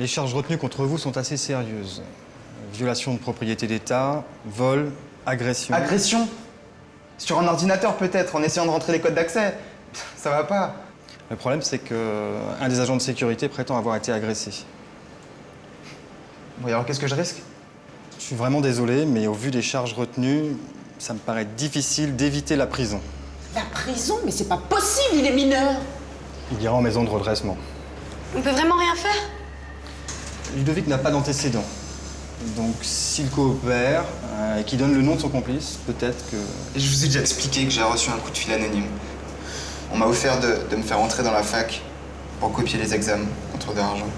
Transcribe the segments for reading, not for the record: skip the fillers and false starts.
Les charges retenues contre vous sont assez sérieuses. Violation de propriété d'État, vol, agression. Agression? Sur un ordinateur peut-être, en essayant de rentrer les codes d'accès. Ça va pas. Le problème, c'est qu'un des agents de sécurité prétend avoir été agressé. Bon, et alors qu'est-ce que je risque? Je suis vraiment désolé, mais au vu des charges retenues, ça me paraît difficile d'éviter la prison. La prison? Mais c'est pas possible, il est mineur! Il ira en maison de redressement. On peut vraiment rien faire? Ludovic n'a pas d'antécédent. Donc, s'il coopère et qu'il donne le nom de son complice, peut-être que... Je vous ai déjà expliqué que j'ai reçu un coup de fil anonyme. On m'a offert de me faire entrer dans la fac pour copier les examens contre de l'argent.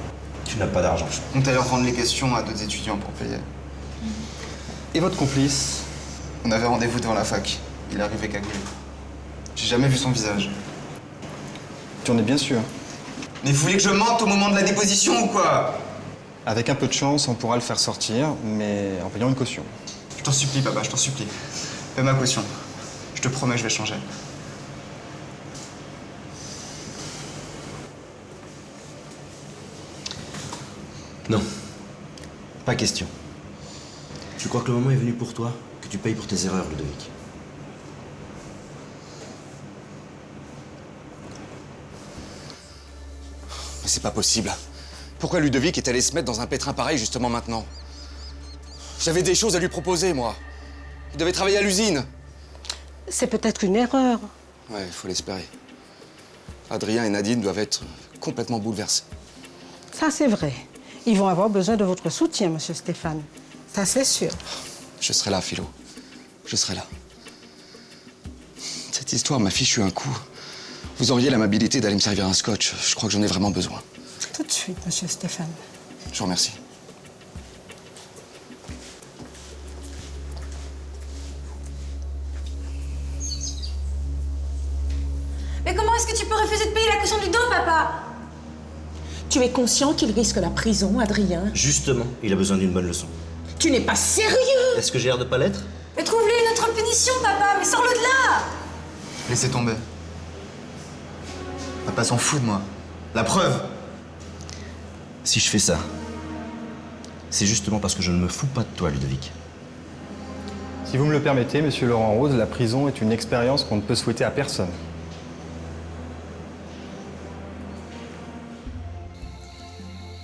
Tu n'as pas d'argent. On allait rendre les questions à d'autres étudiants pour payer. Et votre complice? On avait rendez-vous devant la fac. Il est arrivé cagoulé. J'ai jamais vu son visage. Tu en es bien sûr. Mais vous voulez que je mente au moment de la déposition ou quoi? Avec un peu de chance, on pourra le faire sortir, mais en payant une caution. Je t'en supplie, papa, je t'en supplie. Paie ma caution. Je te promets, je vais changer. Non. Pas question. Je crois que le moment est venu pour toi que tu payes pour tes erreurs, Ludovic. Mais c'est pas possible. Pourquoi Ludovic est allé se mettre dans un pétrin pareil justement maintenant? J'avais des choses à lui proposer, moi. Il devait travailler à l'usine. C'est peut-être une erreur. Ouais, il faut l'espérer. Adrien et Nadine doivent être complètement bouleversés. Ça, c'est vrai. Ils vont avoir besoin de votre soutien, monsieur Stéphane. Ça, c'est sûr. Je serai là, Philo. Je serai là. Cette histoire m'a fichu un coup. Vous auriez l'amabilité d'aller me servir un scotch. Je crois que j'en ai vraiment besoin. Tout de suite, monsieur Stéphane. Je vous remercie. Mais comment est-ce que tu peux refuser de payer la caution du dos, papa? Tu es conscient qu'il risque la prison, Adrien? Justement, il a besoin d'une bonne leçon. Tu n'es pas sérieux? Est-ce que j'ai l'air de pas l'être? Mais trouve-lui une autre punition, papa, mais sors-le de là! Laissez tomber. Papa s'en fout de moi. La preuve! Si je fais ça, c'est justement parce que je ne me fous pas de toi, Ludovic. Si vous me le permettez, monsieur Laurent Rose, la prison est une expérience qu'on ne peut souhaiter à personne.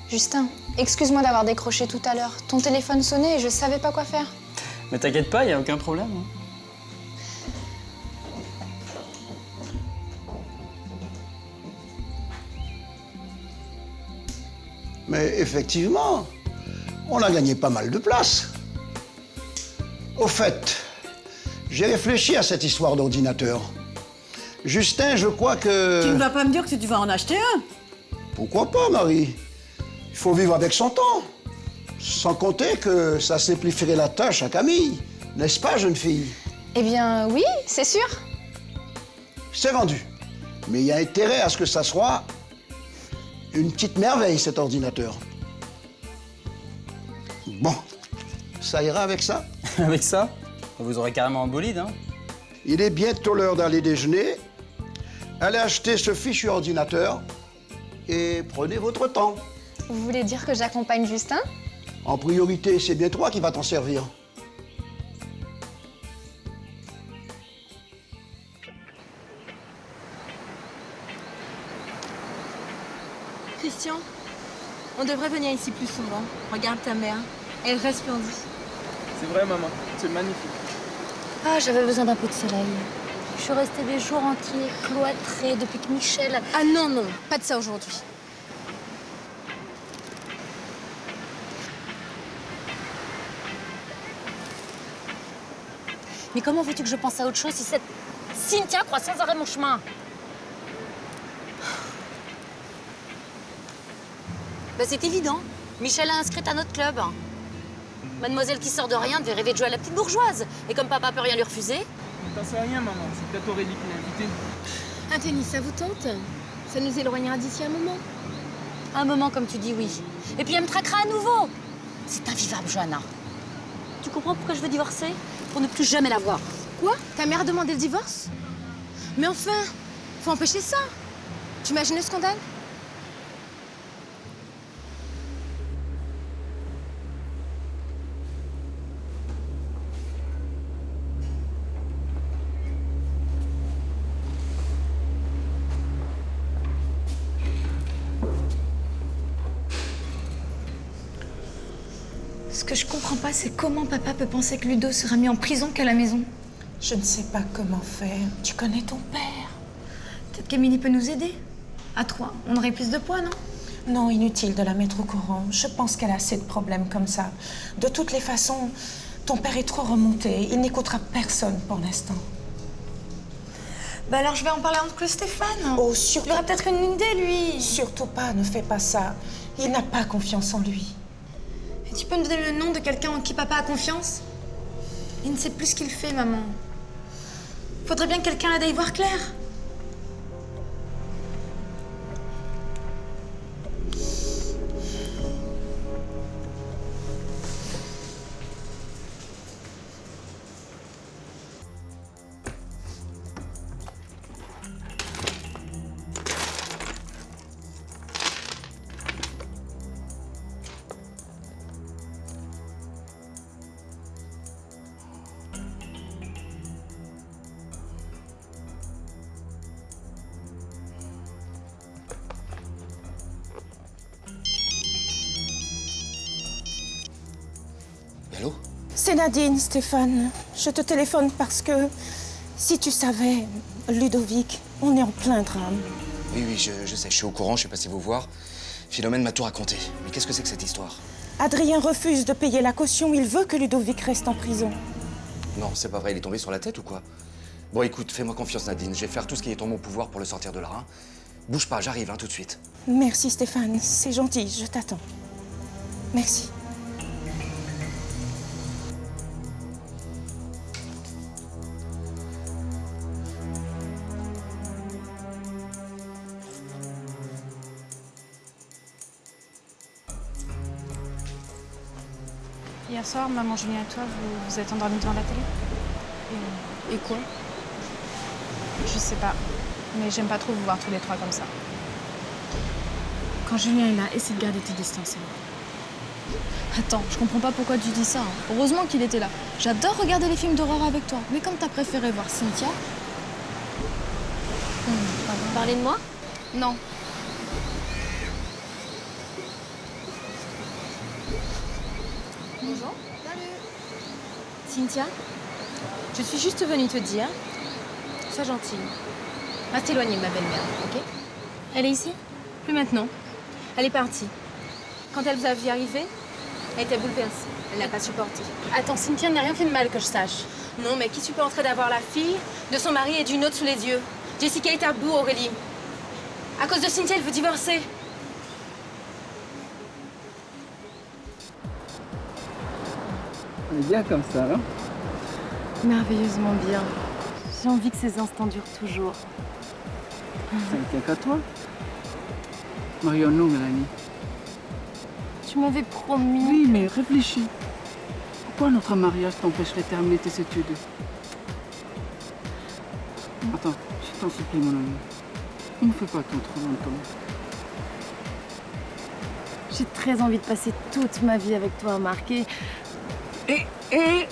Justin, excuse-moi d'avoir décroché tout à l'heure. Ton téléphone sonnait et je savais pas quoi faire. Mais t'inquiète pas, y a aucun problème. Mais effectivement, on a gagné pas mal de place. Au fait, j'ai réfléchi à cette histoire d'ordinateur. Justin, je crois que... Tu ne vas pas me dire que tu vas en acheter un? Pourquoi pas, Marie? Il faut vivre avec son temps. Sans compter que ça simplifierait la tâche à Camille. N'est-ce pas, jeune fille? Eh bien, oui, c'est sûr. C'est vendu. Mais il y a intérêt à ce que ça soit une petite merveille, cet ordinateur. Bon, ça ira avec ça? Avec ça, vous aurez carrément un bolide, hein. Il est bientôt l'heure d'aller déjeuner. Allez acheter ce fichu ordinateur et prenez votre temps. Vous voulez dire que j'accompagne Justin? En priorité, c'est bien toi qui vas t'en servir. Christian, on devrait venir ici plus souvent. Regarde ta mère, elle resplendit. C'est vrai, maman, c'est magnifique. Ah, j'avais besoin d'un peu de soleil. Je suis restée des jours entiers cloîtrée depuis que Michel... Ah non, non, pas de ça aujourd'hui. Mais comment veux-tu que je pense à autre chose si cette Cynthia croit sans arrêt mon chemin? Bah c'est évident. Michel a inscrit à notre club. Mademoiselle qui sort de rien devait rêver de jouer à la petite bourgeoise. Et comme papa peut rien lui refuser... Mais t'en sais rien, maman. C'est peut-être Aurélie qui l'a invité. Un tennis, ça vous tente? Ça nous éloignera d'ici un moment. Un moment, comme tu dis, oui. Et puis elle me traquera à nouveau. C'est invivable, Johanna. Tu comprends pourquoi je veux divorcer? Pour ne plus jamais la voir. Quoi? Ta mère a demandé le divorce? Mais enfin, faut empêcher ça. Tu imagines le scandale? Ce que je comprends pas, c'est comment papa peut penser que Ludo sera mis en prison qu'à la maison. Je ne sais pas comment faire. Tu connais ton père. Peut-être qu'Émilie peut nous aider. À 3, on aurait plus de poids, non? Non, inutile de la mettre au courant. Je pense qu'elle a assez de problèmes comme ça. De toutes les façons, ton père est trop remonté. Il n'écoutera personne pour l'instant. Bah alors je vais en parler à oncle Stéphane. Oh, surtout... Il aura peut-être une idée, lui. Surtout pas, ne fais pas ça. Il n'a pas confiance en lui. Et tu peux me donner le nom de quelqu'un en qui papa a confiance? Il ne sait plus ce qu'il fait, maman. Faudrait bien que quelqu'un l'aide à y voir clair. Allô? C'est Nadine, Stéphane. Je te téléphone parce que, si tu savais, Ludovic, on est en plein drame. Oui, je sais, je suis au courant, je suis passé vous voir. Philomène m'a tout raconté. Mais qu'est-ce que c'est que cette histoire? Adrien refuse de payer la caution. Il veut que Ludovic reste en prison. Non, c'est pas vrai, il est tombé sur la tête ou quoi? Bon, écoute, fais-moi confiance, Nadine. Je vais faire tout ce qui est en mon pouvoir pour le sortir de là. Hein. Bouge pas, j'arrive, hein, tout de suite. Merci, Stéphane. C'est gentil, je t'attends. Merci. Hier soir, maman, Julien et toi, vous êtes endormis devant la télé? Et quoi? Je sais pas, mais j'aime pas trop vous voir tous les trois comme ça. Quand Julien est là, essaie de garder tes distances. Attends, je comprends pas pourquoi tu dis ça. Hein. Heureusement qu'il était là. J'adore regarder les films d'horreur avec toi. Mais comme t'as préféré voir Cynthia... Parler de moi? Non. Bonjour. Salut. Cynthia, je suis juste venue te dire, sois gentille. Va t'éloigner de ma belle-mère, ok? Elle est ici? Plus maintenant. Elle est partie. Quand elle vous a vu arriver, elle était bouleversée. Elle n'a pas supporté. Attends, Cynthia n'a rien fait de mal que je sache. Non, mais qui supporterait d'avoir la fille de son mari et d'une autre sous les yeux? Jessica est à bout, Aurélie. À cause de Cynthia, elle veut divorcer. On est bien comme ça, non? Merveilleusement bien. J'ai envie que ces instants durent toujours. Ça ne tient qu'à toi. Marions-nous, Mélanie. Tu m'avais promis. Oui, mais réfléchis. Pourquoi notre mariage t'empêcherait de terminer tes études? Attends, je t'en supplie, mon ami. Ne me fais pas attendre trop longtemps. J'ai très envie de passer toute ma vie avec toi, Marc. Et...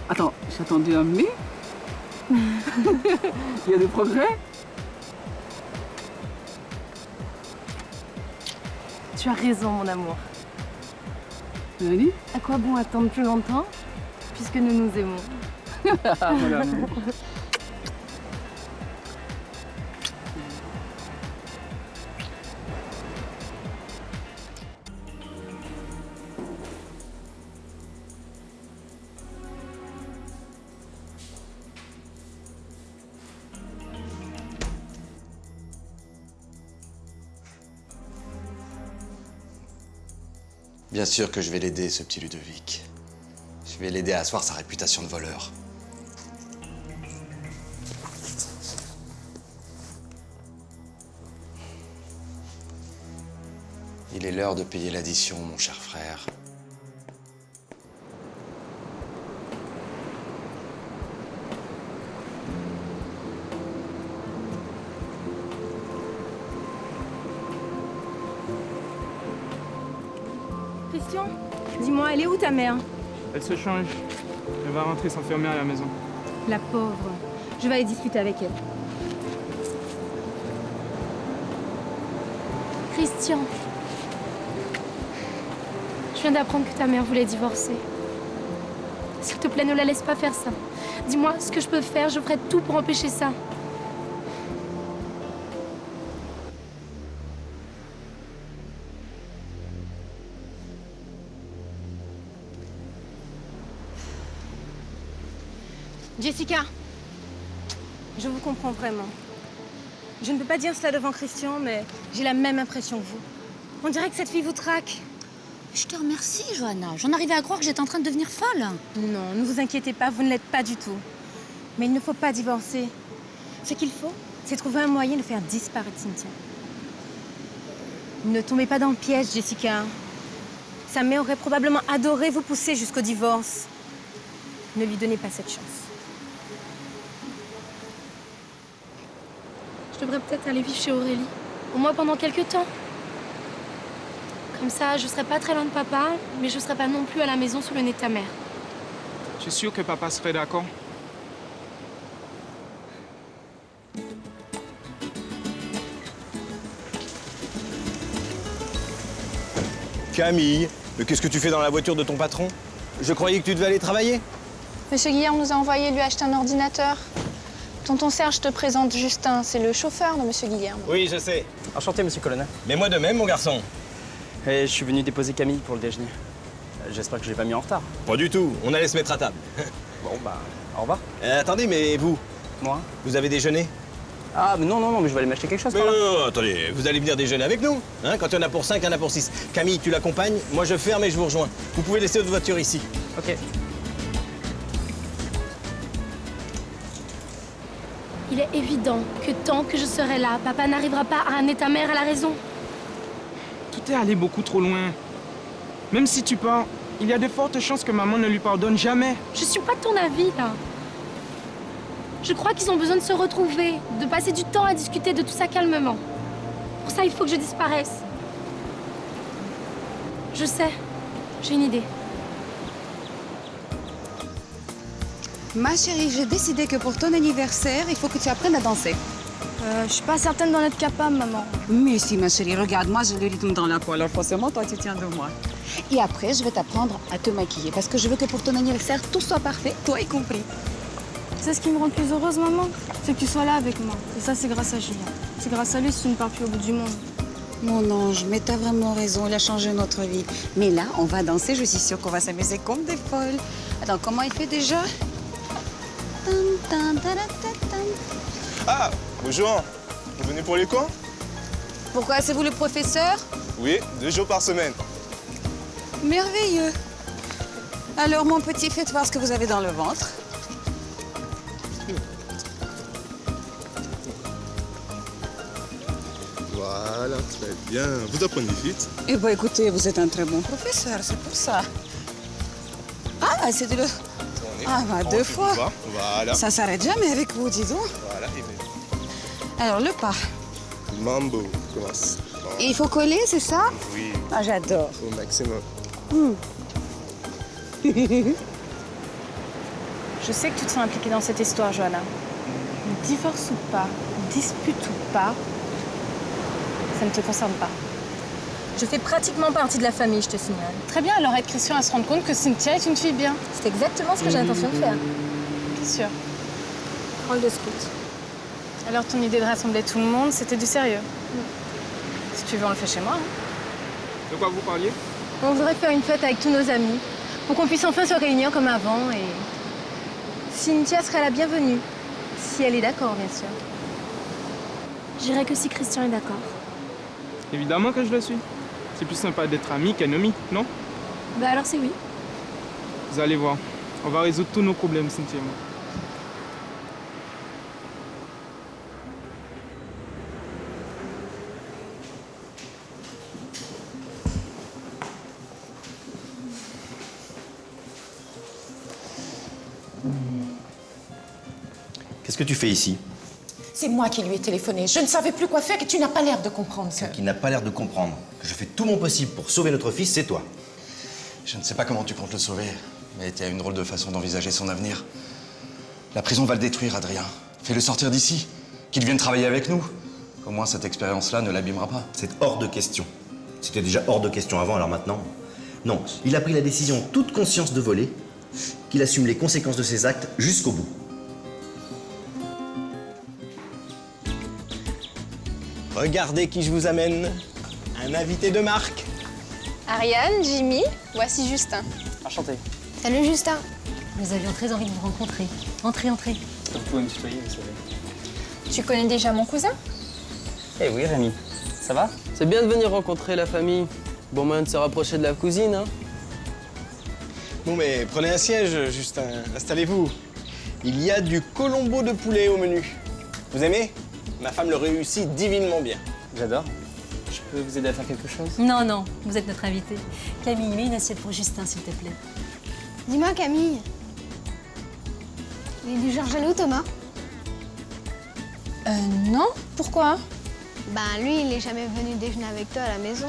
Attends, j'attendais un mais. Il y a des progrès? Tu as raison, mon amour. Mélanie? À quoi bon attendre plus longtemps, puisque nous nous aimons? Mon amour. Bien sûr que je vais l'aider, ce petit Ludovic. Je vais l'aider à asseoir sa réputation de voleur. Il est l'heure de payer l'addition, mon cher frère. Christian, dis-moi, elle est où ta mère? Elle se change. Elle va rentrer s'enfermer à la maison. La pauvre. Je vais aller discuter avec elle. Christian, Je viens d'apprendre que ta mère voulait divorcer. S'il te plaît, ne la laisse pas faire ça. Dis-moi ce que je peux faire, je ferai tout pour empêcher ça. Jessica, je vous comprends vraiment. Je ne peux pas dire cela devant Christian, mais j'ai la même impression que vous. On dirait que cette fille vous traque. Je te remercie, Johanna. J'en arrivais à croire que j'étais en train de devenir folle. Non, ne vous inquiétez pas, vous ne l'êtes pas du tout. Mais il ne faut pas divorcer. Ce qu'il faut, c'est trouver un moyen de faire disparaître Cynthia. Ne tombez pas dans le piège, Jessica. Sa mère aurait probablement adoré vous pousser jusqu'au divorce. Ne lui donnez pas cette chance. Je devrais peut-être aller vivre chez Aurélie. Au moins pendant quelques temps. Comme ça, je serai pas très loin de papa, mais je serai pas non plus à la maison sous le nez de ta mère. Je suis sûr que papa serait d'accord. Camille, mais qu'est-ce que tu fais dans la voiture de ton patron? Je croyais que tu devais aller travailler. Monsieur Guillaume nous a envoyé lui acheter un ordinateur. Tonton Serge te présente Justin, c'est le chauffeur de Monsieur Guillaume. Oui, je sais. Enchanté, monsieur le colonel. Mais moi de même, mon garçon. Et je suis venu déposer Camille pour le déjeuner. J'espère que je l'ai pas mis en retard. Pas du tout, on allait se mettre à table. Bon, bah, au revoir. Attendez, mais vous? Moi? Vous avez déjeuné? Ah, mais non, mais je vais aller m'acheter quelque chose. Mais non, attendez, vous allez venir déjeuner avec nous, hein? Quand il y en a pour 5, il y en a pour 6. Camille, tu l'accompagnes, moi je ferme et je vous rejoins. Vous pouvez laisser votre voiture ici. Ok. Il est évident que tant que je serai là, papa n'arrivera pas à amener ta mère à la raison. Tout est allé beaucoup trop loin. Même si tu pars, il y a de fortes chances que maman ne lui pardonne jamais. Je suis pas de ton avis, là. Je crois qu'ils ont besoin de se retrouver, de passer du temps à discuter de tout ça calmement. Pour ça, il faut que je disparaisse. Je sais, j'ai une idée. Ma chérie, j'ai décidé que pour ton anniversaire, il faut que tu apprennes à danser. Je suis pas certaine d'en être capable, maman. Mais si, ma chérie, regarde, moi, j'ai le rythme dans la peau, alors forcément, toi, tu tiens de moi. Et après, je vais t'apprendre à te maquiller, parce que je veux que pour ton anniversaire, tout soit parfait, toi y compris. Tu sais ce qui me rend le plus heureuse, maman? C'est que tu sois là avec moi. Et ça, c'est grâce à Julien. C'est grâce à lui si tu ne pars plus au bout du monde. Mon ange, mais t'as vraiment raison, il a changé notre vie. Mais là, on va danser, je suis sûre qu'on va s'amuser comme des folles. Attends, comment il fait déjà? Ah, bonjour. Vous venez pour les cours? Pourquoi, c'est vous le professeur? Oui, 2 jours par semaine. Merveilleux. Alors, mon petit, faites voir ce que vous avez dans le ventre. Voilà, très bien. Vous apprenez vite. Eh bien, écoutez, vous êtes un très bon professeur, c'est pour ça. Ah, c'est de le... Ah, bah, 2 fois. Voilà. Ça s'arrête jamais avec vous, dis donc. Voilà, et bien. Alors, le pas. Mambo, commence. Et il faut coller, c'est ça? Oui. Ah, j'adore. Au maximum. Je sais que tu te sens impliquée dans cette histoire, Johanna. Divorce ou pas, dispute ou pas, ça ne te concerne pas. Je fais pratiquement partie de la famille, je te signale. Très bien, alors aide Christian à se rendre compte que Cynthia est une fille bien. C'est exactement ce que j'ai l'intention de faire. T'es sûre? Rôle de scout. Alors ton idée de rassembler tout le monde, c'était du sérieux? Si tu veux, on le fait chez moi. De quoi vous parliez? On voudrait faire une fête avec tous nos amis, pour qu'on puisse enfin se réunir comme avant et... Cynthia serait la bienvenue, si elle est d'accord, bien sûr. J'irai que si Christian est d'accord. Évidemment que je le suis. C'est plus sympa d'être amis qu'ennemis, non? Bah alors c'est oui. Vous allez voir. On va résoudre tous nos problèmes, Cynthia et moi. Qu'est-ce que tu fais ici? C'est moi qui lui ai téléphoné. Je ne savais plus quoi faire et tu n'as pas l'air de comprendre que... Qui n'a pas l'air de comprendre que je fais tout mon possible pour sauver notre fils, c'est toi. Je ne sais pas comment tu comptes le sauver, mais tu as une drôle de façon d'envisager son avenir. La prison va le détruire, Adrien. Fais-le sortir d'ici. Qu'il vienne travailler avec nous. Au moins, cette expérience-là ne l'abîmera pas. C'est hors de question. C'était déjà hors de question avant, alors maintenant, Non, il a pris la décision, toute conscience de voler, qu'il assume les conséquences de ses actes jusqu'au bout. Regardez qui je vous amène. Un invité de marque. Ariane, Jimmy, voici Justin. Enchanté. Salut Justin. Nous avions très envie de vous rencontrer. Entrez, entrez. Vous pouvez me tutoyer, vous savez. Tu connais déjà mon cousin? Eh oui, Rémi. Ça va? C'est bien de venir rencontrer la famille. Bon moyen de se rapprocher de la cousine, hein. Bon, mais prenez un siège, Justin. Installez-vous. Il y a du colombo de poulet au menu. Vous aimez? Ma femme le réussit divinement bien. J'adore. Je peux vous aider à faire quelque chose? Non, non, vous êtes notre invité. Camille, mets une assiette pour Justin, s'il te plaît. Dis-moi, Camille. Il est du genre jaloux, Thomas? Non. Pourquoi? Ben, lui, il est jamais venu déjeuner avec toi à la maison.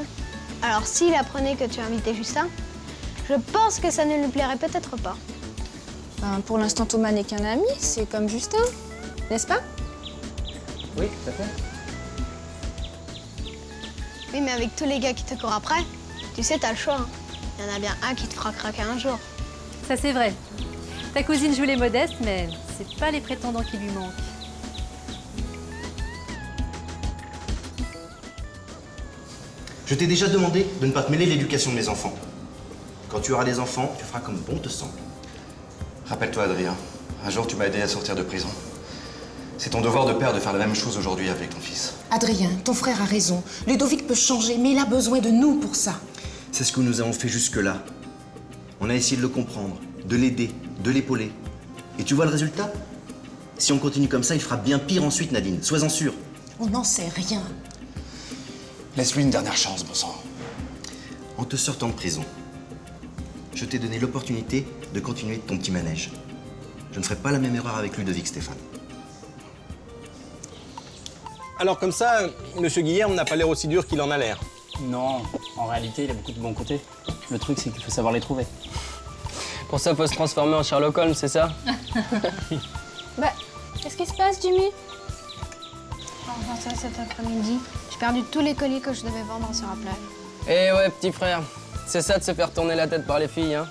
Alors, s'il apprenait que tu as invité Justin, je pense que ça ne lui plairait peut-être pas. Ben, pour l'instant, Thomas n'est qu'un ami. C'est comme Justin, n'est-ce pas? Oui, tout à fait. Oui, mais avec tous les gars qui te courent après, tu sais, t'as le choix. Hein. Il y en a bien un qui te fera craquer un jour. Ça, c'est vrai. Ta cousine joue les modestes, mais c'est pas les prétendants qui lui manquent. Je t'ai déjà demandé de ne pas te mêler de l'éducation de mes enfants. Quand tu auras des enfants, tu feras comme bon te semble. Rappelle-toi, Adrien, un jour tu m'as aidé à sortir de prison. C'est ton devoir de père de faire la même chose aujourd'hui avec ton fils. Adrien, ton frère a raison. Ludovic peut changer, mais il a besoin de nous pour ça. C'est ce que nous avons fait jusque-là. On a essayé de le comprendre, de l'aider, de l'épauler. Et tu vois le résultat? Si on continue comme ça, il fera bien pire ensuite, Nadine. Sois-en sûre. On n'en sait rien. Laisse-lui une dernière chance, bon sang. En te sortant de prison, je t'ai donné l'opportunité de continuer ton petit manège. Je ne ferai pas la même erreur avec Ludovic, Stéphane. Alors comme ça, Monsieur Guillerme n'a pas l'air aussi dur qu'il en a l'air. Non, en réalité, il a beaucoup de bons côtés. Le truc, c'est qu'il faut savoir les trouver. Pour ça, faut se transformer en Sherlock Holmes, c'est ça? Bah, qu'est-ce qui se passe, Jimmy? Enfin, ça, cet après-midi, j'ai perdu tous les colis que je devais vendre sur la plage. Eh ouais, petit frère. C'est ça de se faire tourner la tête par les filles, hein.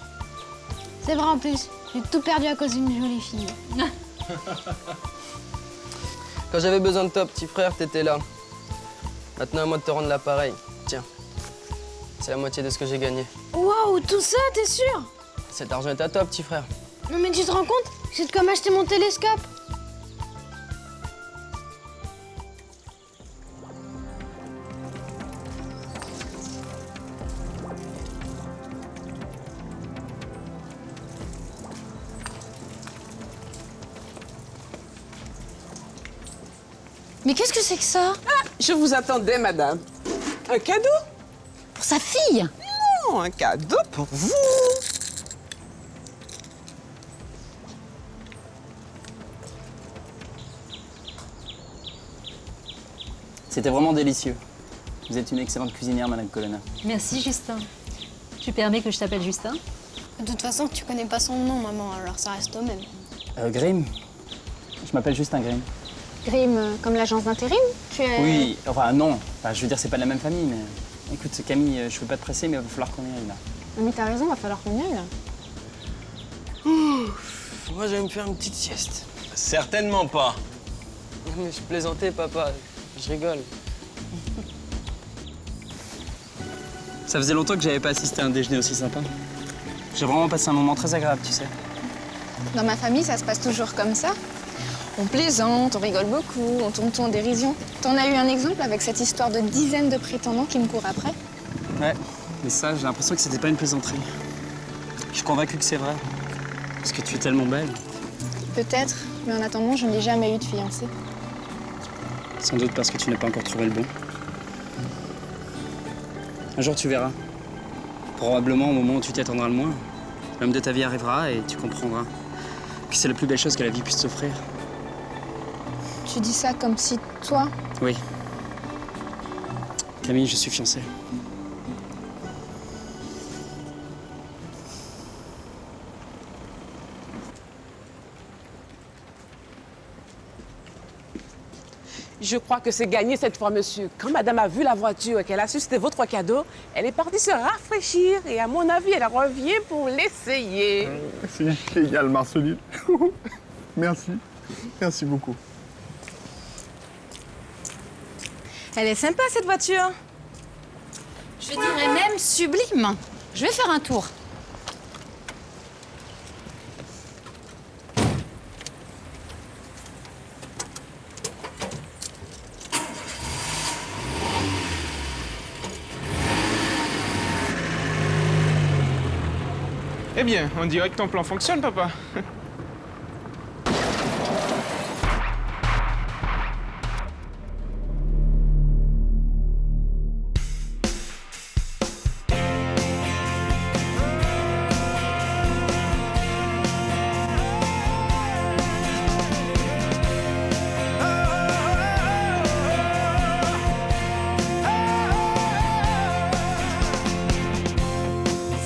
C'est vrai en plus, j'ai tout perdu à cause d'une jolie fille. Quand j'avais besoin de toi, petit frère, t'étais là. Maintenant, à moi de te rendre l'appareil. Tiens, c'est la moitié de ce que j'ai gagné. Waouh, tout ça, t'es sûr? Cet argent est à toi, petit frère. Non mais tu te rends compte? J'ai de quoi m'acheter mon télescope. Mais qu'est-ce que c'est que ça? Ah, je vous attendais, madame. Un cadeau? Pour sa fille? Non, un cadeau pour vous. C'était vraiment délicieux. Vous êtes une excellente cuisinière, Madame Colonna. Merci, Justin. Tu permets que je t'appelle Justin? De toute façon, tu connais pas son nom, maman, alors ça reste au même. Grimm. Je m'appelle Justin Grimm. Grimm, comme l'agence d'intérim? Tu es... Oui, enfin non. Enfin, je veux dire, c'est pas de la même famille, mais... Écoute, Camille, je veux pas te presser, mais il va falloir qu'on y aille, là. Non, mais t'as raison, va falloir qu'on y aille, là. Moi, je vais me faire une petite sieste. Certainement pas. Mais je plaisantais, papa. Je rigole. Ça faisait longtemps que j'avais pas assisté à un déjeuner aussi sympa. J'ai vraiment passé un moment très agréable, tu sais. Dans ma famille, ça se passe toujours comme ça. On plaisante, on rigole beaucoup, on tourne tout en dérision. T'en as eu un exemple avec cette histoire de dizaines de prétendants qui me courent après? Ouais, mais ça, j'ai l'impression que c'était pas une plaisanterie. Je suis convaincu que c'est vrai. Parce que tu es tellement belle. Peut-être, mais en attendant, je n'ai jamais eu de fiancé. Sans doute parce que tu n'as pas encore trouvé le bon. Un jour, tu verras. Probablement au moment où tu t'y attendras le moins. L'homme de ta vie arrivera et tu comprendras que c'est la plus belle chose que la vie puisse t'offrir. Tu dis ça comme si toi... Oui. Camille, je suis fiancé. Je crois que c'est gagné cette fois, monsieur. Quand madame a vu la voiture et qu'elle a su que c'était votre cadeau, elle est partie se rafraîchir et à mon avis, elle revient pour l'essayer. C'est génial, Marceline. Merci. Merci beaucoup. Elle est sympa, cette voiture. Je dirais même sublime. Je vais faire un tour. Eh bien, on dirait que ton plan fonctionne, papa.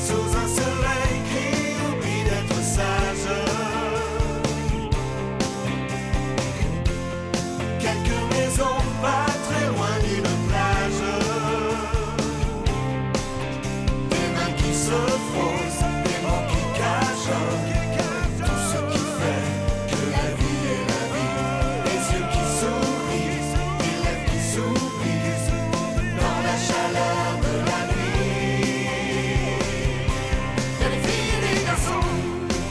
Sous un soleil qui oublie d'être sage, quelques maisons pas très loin d'une plage, des mains qui se frottent, des mots qui cachent, tout ce qui fait que la vie est la vie, des yeux qui sourient, des lèvres qui s'oublient, dans la chaleur de la nuit. Y'a des filles et des garçons,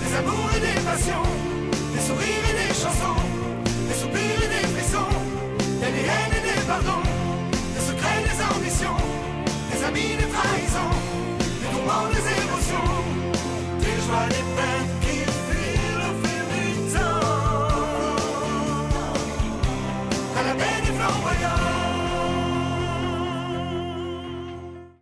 des amours et des passions, des sourires et des chansons, des soupirs et des frissons. Y'a des haines et des pardons, des secrets, des ambitions, des amis, des trahisons, des tourments, des émotions, des joies, des